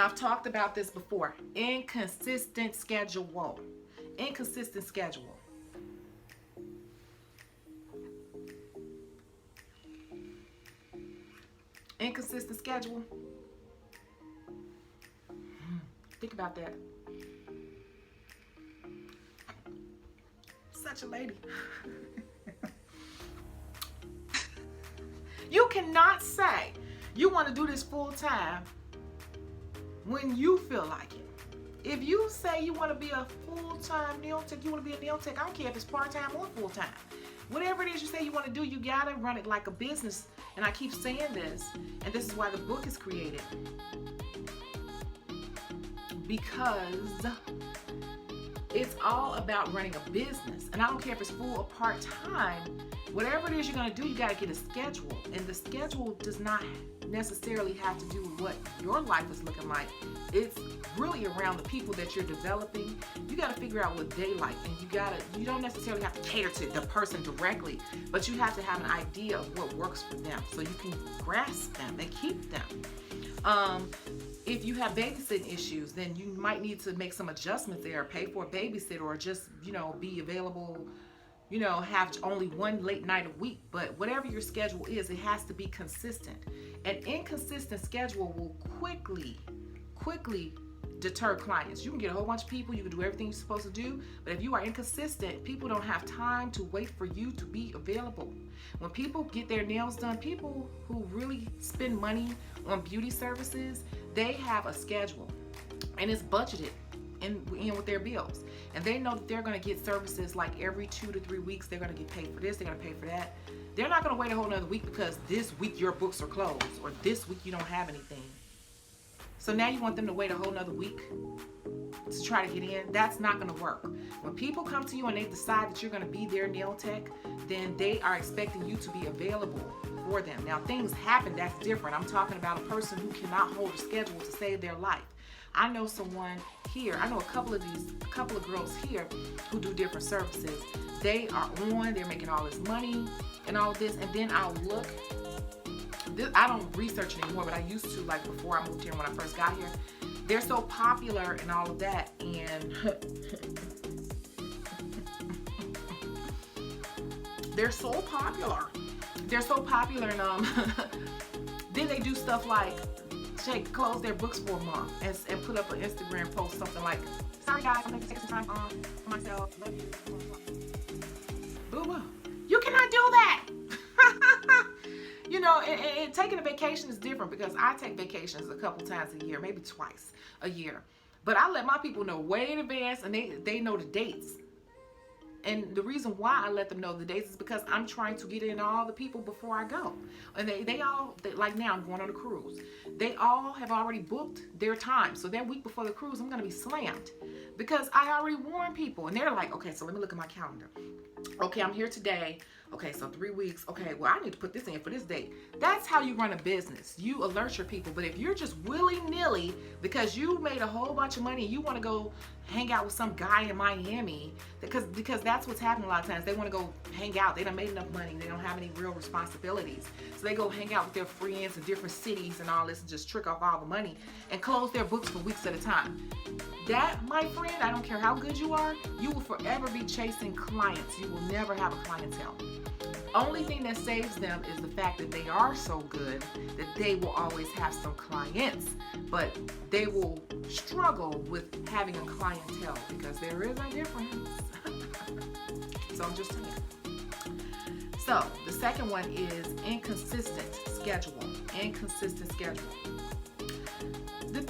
I've talked about this before. Inconsistent schedule. Inconsistent schedule. Inconsistent schedule. Think about that. Such a lady. You cannot say you want to do this full time when you feel like it. If you say you want to be a full-time nail tech, you want to be a nail tech, I don't care if it's part-time or full-time. Whatever it is you say you want to do, you got to run it like a business. And I keep saying this, and this is why the book is created. Because it's all about running a business. And I don't care if it's full or part-time. Whatever it is you're going to do, you got to get a schedule. And the schedule does not necessarily have to do with what your life is looking like. It's really around the people that you're developing. You got to figure out what they like, and you don't necessarily have to cater to the person directly, but you have to have an idea of what works for them so you can grasp them and keep them. If you have babysitting issues, then you might need to make some adjustments there, pay for a babysitter, or just, be available, have only one late night a week. But whatever your schedule is, it has to be consistent. An inconsistent schedule will quickly deter clients. You can get a whole bunch of people, you can do everything you're supposed to do, but if you are inconsistent, people don't have time to wait for you to be available. When people get their nails done, people who really spend money on beauty services, they have a schedule and it's budgeted in with their bills, and they know that they're going to get services like every 2 to 3 weeks. They're going to get paid for this, they're going to pay for that. They're not going to wait a whole nother week because this week your books are closed or this week you don't have anything. So now you want them to wait a whole nother week to try to get in? That's not going to work. When people come to you and they decide that you're going to be their nail tech, then they are expecting you to be available for them. Now things happen, that's different. I'm talking about a person who cannot hold a schedule to save their life. I know someone here, I know a couple of girls here who do different services. They are on, they're making all this money and all of this, and then I'll look. I don't research anymore, but I used to, like before I moved here when I first got here. They're so popular and all of that, and they're so popular. They're so popular, and then they do stuff like close their books for a month and put up an Instagram post, something like, "Sorry guys, I'm going to take some time off for myself. Love you." Boo boo. You cannot do that. And taking a vacation is different, because I take vacations a couple times a year, maybe twice a year. But I let my people know way in advance, and they know the dates. And the reason why I let them know the dates is because I'm trying to get in all the people before I go. And they all, like now I'm going on a cruise. They all have already booked their time. So that week before the cruise, I'm going to be slammed because I already warned people. And they're like, okay, so let me look at my calendar. Okay, I'm here today. Okay, so 3 weeks. Okay, well, I need to put this in for this date. That's how you run a business. You alert your people. But if you're just willy-nilly because you made a whole bunch of money and you want to go hang out with some guy in Miami, because that's what's happening a lot of times. They want to go hang out. They done made enough money. They don't have any real responsibilities. So they go hang out with their friends in different cities and all this and just trick off all the money and close their books for weeks at a time. That, my friend, I don't care how good you are, you will forever be chasing clients. You will never have a clientele. Only thing that saves them is the fact that they are so good that they will always have some clients, but they will struggle with having a clientele because there is a difference. So I'm just saying. So the second one is inconsistent schedule. Inconsistent schedule. The